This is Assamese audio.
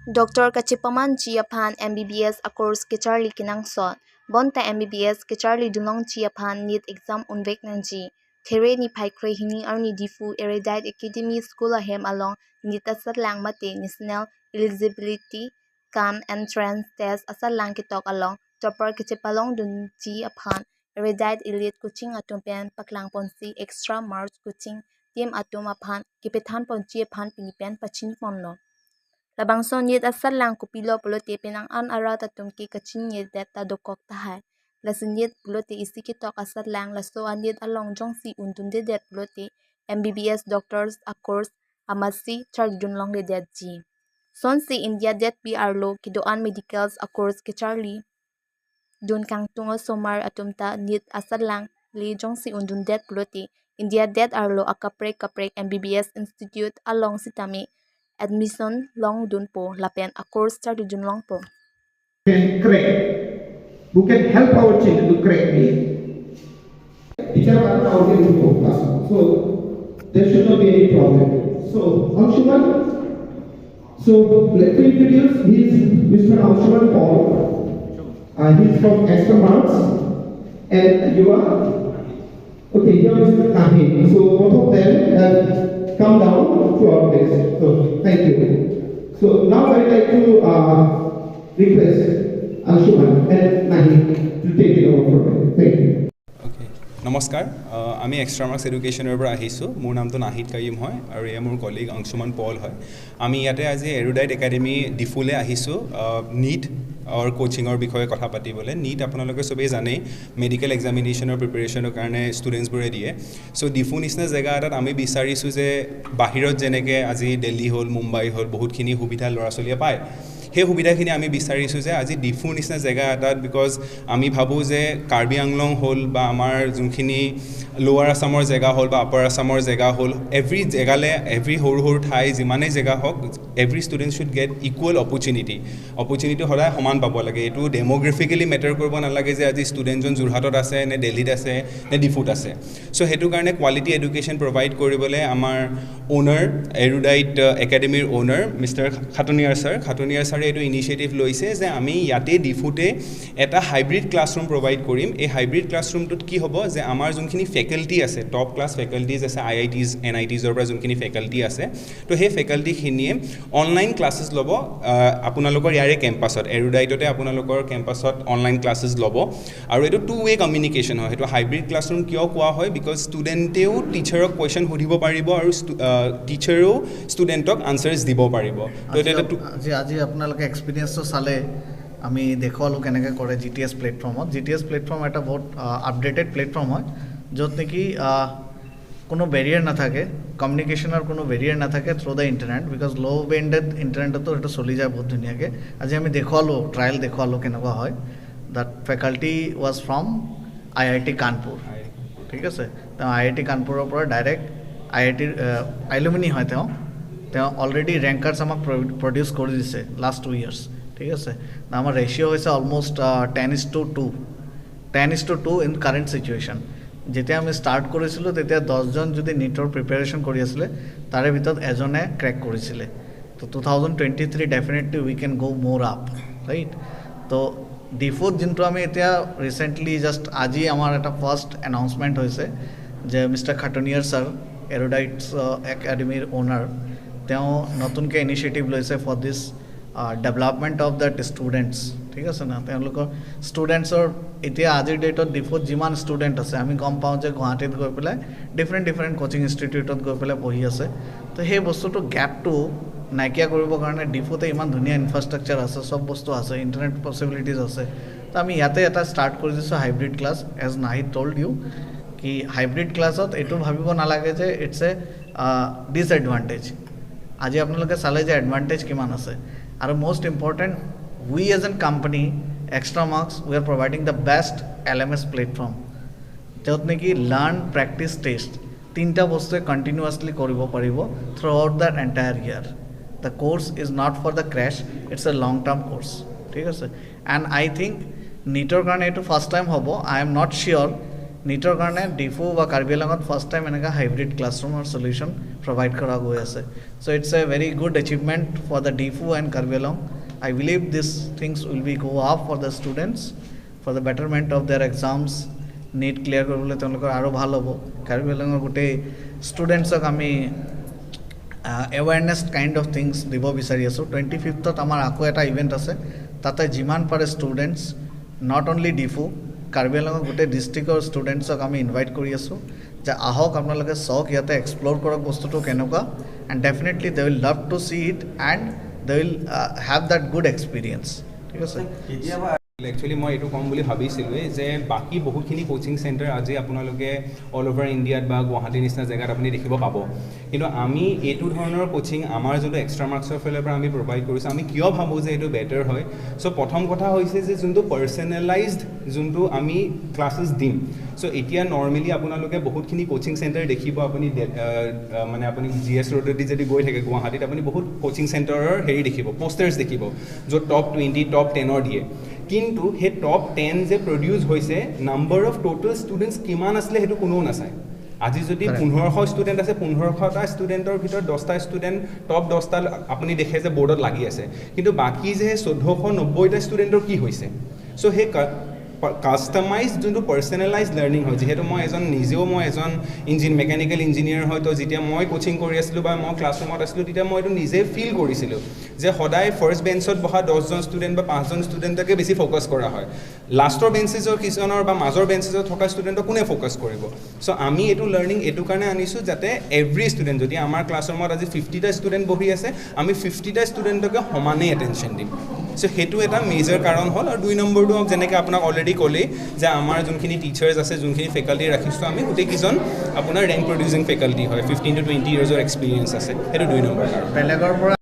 Dr. Kachipaman Chiapan MBBS a course ke Charlie Kinangson. Bonta MBBS ke Charlie Dunong Chiapan need exam unvek nanji. Tere ni pai kre hini arni difu Erudite Academy School ahem along nita lang mate national eligibility cam entrance test asal lang kitok along topper Kachipalong dun Chiapan Erudite elite coaching atumpian paklang ponsi extra march coaching team atum apan kipetan pon Chiapan pinipian pachin ponno. Labangson yet asal lang kupilo pulote pinang an arat atum ki kachin yet deta dokok tahay. Lasin yet pulote isikitok asal lang laso an yet along jong si undunde det pulote MBBS doctors a course amasi charjun long de det ji. Son si India det PR lo kidoan medicals a course ke Charlie. Dun kang tungo somar atumta nit asal lang li jong si undun det pulote India det arlo a kaprek MBBS Institute along si tami admission long dun po lapen a course start dun long po. Can crack. Who can help our children to crack me? Teacher are already in class, so there should not be any problem. So Anshuman, so let me introduce. He is Mr. Anshuman Paul. He's from Extra Marks, and you are okay. Here is Nahi. So both of them have come down to our place. So thank you. So now I'd like to request Anshuman and Nahi to take it over from me. Thank you. নমস্কাৰ আমি এক্সট্ৰা মাৰ্কছ এডুকেশ্যনৰ পৰা আহিছোঁ মোৰ নামটো নাহিদ কাইম হয় আৰু এয়া মোৰ কলিগ অংশুমান পল হয় আমি ইয়াতে আজি এৰুডাইট একাডেমি ডিফুলে আহিছোঁ নীট আৰু কোচিঙৰ বিষয়ে কথা পাতিবলৈ নীট আপোনালোকে সবেই জানেই মেডিকেল এক্সামিনেশ্যনৰ প্ৰিপেৰেশ্যনৰ কাৰণে ষ্টুডেণ্টছবোৰে দিয়ে চ' ডিফু নিচিনা জেগা এটাত আমি বিচাৰিছোঁ যে বাহিৰত যেনেকৈ আজি দিল্লী হ'ল মুম্বাই হ'ল বহুতখিনি সুবিধা ল'ৰা ছোৱালীয়ে পায় সেই সুবিধাখিনি আমি বিচাৰিছোঁ যে আজি ডিফুৰ নিচিনা জেগা এটাত বিকজ আমি ভাবোঁ যে কাৰ্বি আংলং হ'ল বা আমাৰ যোনখিনি লোৱাৰ আছামৰ জেগা হ'ল বা আপাৰ আছামৰ জেগা হ'ল এভৰি জেগালৈ এভৰি সৰু সৰু ঠাই যিমানেই জেগা হওক every student should get equal opportunity সদায় সমান পাব লাগে এইটো ডেম'গ্ৰাফিকেলি মেটাৰ কৰিব নালাগে যে আজি ষ্টুডেণ্টজন যোৰহাটত আছে নে দিল্লীত আছে নে ডিফুত আছে চ' সেইটো কাৰণে কোৱালিটি এডুকেশ্যন প্ৰভাইড কৰিবলৈ আমাৰ অ'নাৰ এৰুডাইট একাডেমীৰ অ'নাৰ মিষ্টাৰ খাটনিয়াৰ ছাৰে এইটো ইনিচিয়েটিভ লৈছে যে আমি ইয়াতে ডিফুতে এটা হাইব্ৰিড ক্লাছৰুম প্ৰভাইড কৰিম এই হাইব্ৰিড ক্লাছৰুমটোত কি হ'ব যে আমাৰ যোনখিনি ফেকাল্টি আছে টপ ক্লাছ ফেকাল্টিজ আছে IITs NITsৰ পৰা যোনখিনি ফেকাল্টি আছে তো সেই ফেকাল্টিখিনিয়ে অনলাইন ক্লাছেছ ল'ব আপোনালোকৰ ইয়াৰে কেম্পাছত এৰুডাইটতে আপোনালোকৰ কেম্পাছত অনলাইন ক্লাছেছ ল'ব আৰু এইটো টু ৱে কমিউনিকেশ্যন হয় সেইটো হাইব্ৰিড ক্লাছৰুম কিয় কোৱা হয় বিকজ ষ্টুডেণ্টেও টিচাৰক কুৱেশ্যন সুধিব পাৰিব আৰু টিচাৰেও ষ্টুডেণ্টক আনচাৰ্ছ দিব পাৰিব তো আজি আপোনালোকে এক্সপিৰিয়েঞ্চটো চালে আমি দেখুৱালোঁ কেনেকৈ কৰে GTS প্লেটফৰ্মত GTS প্লেটফৰ্ম এটা বহুত আপডেটেড প্লেটফৰ্ম হয় য'ত নেকি কোনো বেৰিয়াৰ নাথাকে কমিউনিকেশ্যনৰ কোনো বেৰিয়াৰ নাথাকে থ্ৰু দ্য ইণ্টাৰনেট বিকজ ল' বেণ্ডেড ইণ্টাৰনেটতো সেইটো চলি যায় বহুত ধুনীয়াকৈ আজি আমি দেখুৱালোঁ ট্ৰায়েল দেখুৱালোঁ কেনেকুৱা হয় that faculty was from IIT Kanpur ঠিক আছে তেওঁ IIT কানপুৰৰ পৰা ডাইৰেক্ট IITৰ এলুমিনি হয় তেওঁ অলৰেডি ৰেংকাৰ্ছ আমাক প্ৰডিউচ কৰি দিছে লাষ্ট 2 years ঠিক আছে আমাৰ ৰেচিঅ' হৈছে অলমষ্ট 10:2 ইন কাৰেণ্ট চিটুৱেশ্যন যেতিয়া আমি ষ্টাৰ্ট কৰিছিলোঁ তেতিয়া 10জন যদি নীটৰ প্ৰিপেৰেশ্যন কৰি আছিলে তাৰে ভিতৰত এজনে ক্ৰেক কৰিছিলে তো 2023 ডেফিনেটলি উই কেন গ' মোৰ আপ ৰাইট তো ডিফুত যোনটো আমি এতিয়া ৰিচেণ্টলি জাষ্ট আজি আমাৰ এটা ফাৰ্ষ্ট এনাউন্সমেণ্ট হৈছে যে মিষ্টাৰ খাটনিয়াৰ ছাৰ এৰুডাইটছ একাডেমীৰ অ'নাৰ তেওঁ নতুনকৈ ইনিচিয়েটিভ লৈছে for this development of that students ঠিক আছে না তেওঁলোকৰ ষ্টুডেণ্টছৰ এতিয়া আজিৰ ডেটত ডিফুত যিমান ষ্টুডেণ্ট আছে আমি গম পাওঁ যে গুৱাহাটীত গৈ পেলাই ডিফাৰেণ্ট কোচিং ইনষ্টিটিউটত গৈ পেলাই পঢ়ি আছে তো সেই বস্তুটো গেপটো নাইকিয়া কৰিবৰ কাৰণে ডিফুতে ইমান ধুনীয়া ইনফ্ৰাষ্ট্ৰাকচাৰ আছে চব বস্তু আছে ইণ্টাৰনেট পচিবিলিটিজ আছে তো আমি ইয়াতে এটা ষ্টাৰ্ট কৰি দিছোঁ hybrid class as Nahid told you কি হাইব্ৰিড ক্লাছত এইটো ভাবিব নালাগে যে ইটছ এ ডিছএডভান্টেজ আজি আপোনালোকে চালে যে এডভান্টেজ কিমান আছে আৰু most important we as an company extra marks we are providing the best LMS platform য'ত নেকি লাৰ্ণ প্ৰেক্টিছ টেষ্ট তিনিটা বস্তুৱে কণ্টিনিউৱাছলি কৰিব পাৰিব throughout the entire year the course is not for the crash it's a long term course ঠিক আছে এণ্ড আই থিংক নীটৰ কাৰণে এইটো ফাৰ্ষ্ট টাইম হ'ব আই এম নট চিয়'ৰ নিটৰ কাৰণে ডিফু বা কাৰ্বি আংলঙত ফাৰ্ষ্ট টাইম এনেকুৱা হাইব্ৰিড ক্লাছৰুমৰ সলিউশ্যন প্ৰভাইড কৰা গৈ আছে so' it's a very good achievement for the Diphu and Karbi Anglong I believe these things will be go up for the students for the betterment of their exams need clear কৰিবলৈ তেওঁলোকৰ আৰু ভাল হ'ব কাৰ্বি আংলঙৰ গোটেই ষ্টুডেণ্টছক আমি awareness kind of things দিব বিচাৰি আছোঁ 25th আমাৰ আকৌ এটা ইভেণ্ট আছে তাতে যিমান পাৰে students not only Diphu Karbi আংলঙৰ গোটেই ডিষ্ট্ৰিক্টৰ ষ্টুডেণ্টছক আমি ইনভাইট কৰি আছোঁ যে আহক আপোনালোকে চাওক ইয়াতে এক্সপ্ল'ৰ কৰক বস্তুটো কেনেকুৱা and definitely they will love to C it and they will have that good experience ঠিক আছে একচুৱেলি মই এইটো ক'ম বুলি ভাবিছিলোঁ যে বাকী বহুতখিনি কোচিং চেণ্টাৰ আজি আপোনালোকে অল অভাৰ ইণ্ডিয়াত বা গুৱাহাটীৰ নিচিনা জেগাত আপুনি দেখিব পাব কিন্তু আমি এইটো ধৰণৰ কোচিং আমাৰ যোনটো এক্সট্ৰা মাৰ্কছৰ ফালৰ পৰা আমি প্ৰভাইড কৰিছোঁ আমি কিয় ভাবোঁ যে এইটো বেটাৰ হয় চ' প্ৰথম কথা হৈছে যে যোনটো পাৰ্চনেলাইজড যোনটো আমি ক্লাছেছ দিম চ' এতিয়া নৰ্মেলি আপোনালোকে বহুতখিনি কোচিং চেণ্টাৰ দেখিব আপুনি মানে আপুনি GS ৰোডেদি যদি গৈ থাকে গুৱাহাটীত আপুনি বহুত কোচিং চেণ্টাৰৰ হেৰি দেখিব পোষ্টাৰ্ছ দেখিব য'ত টপ 20 টপ 10 দিয়ে কিন্তু সেই টপ 10 যে প্ৰডিউচ হৈছে নাম্বাৰ অফ টোটেল ষ্টুডেণ্টছ কিমান আছিলে সেইটো কোনেও নাচায় আজি যদি 1500 ষ্টুডেণ্ট আছে 1500টা ষ্টুডেণ্টৰ ভিতৰত 10টা ষ্টুডেণ্ট টপ 10টা আপুনি দেখে যে বৰ্ডত লাগি আছে কিন্তু বাকী যে 1490টা ষ্টুডেণ্টৰ কি হৈছে চ' সেই কাষ্টমাইজ যোনটো পাৰ্চনেলাইজ লাৰ্ণিং হয় যিহেতু মই এজন মেকানিকেল ইঞ্জিনিয়াৰ হয় তো যেতিয়া মই কোচিং কৰি আছিলোঁ বা মই ক্লাছৰুমত আছিলোঁ তেতিয়া মই এইটো নিজে ফিল কৰিছিলোঁ যে সদায় ফাৰ্ষ্ট বেঞ্চত বহা 10জন ষ্টুডেণ্ট বা 5জন ষ্টুডেণ্টকে বেছি ফ'কাছ কৰা হয় লাষ্টৰ বেঞ্চেছৰ কিছুমানৰ বা মাজৰ বেঞ্চেছত থকা ষ্টুডেণ্টক কোনে ফ'কাছ কৰিব চ' আমি এইটো লাৰ্ণিং এইটো কাৰণে আনিছোঁ যাতে এভৰি ষ্টুডেণ্ট যদি আমাৰ ক্লাছৰুমত আজি 50টা ষ্টুডেণ্ট বহি আছে আমি 50টা ষ্টুডেণ্টকে সমানেই এটেনশ্যন দিম চ' সেইটো এটা মেজৰ কাৰণ হ'ল আৰু 2 নম্বৰটো যেনেকৈ আপোনাক অলৰেডি ক'লেই যে আমাৰ যোনখিনি টিচাৰ্ছ আছে যোনখিনি ফেকাল্টি ৰাখিছোঁ আমি গোটেইকেইজন আপোনাৰ ৰেংক প্ৰডিউচিং ফেকাল্টি হয় 15 to 20 years এক্সপিৰিয়েঞ্চ আছে সেইটো 2 নম্বৰ কাৰণ বেলেগৰ পৰা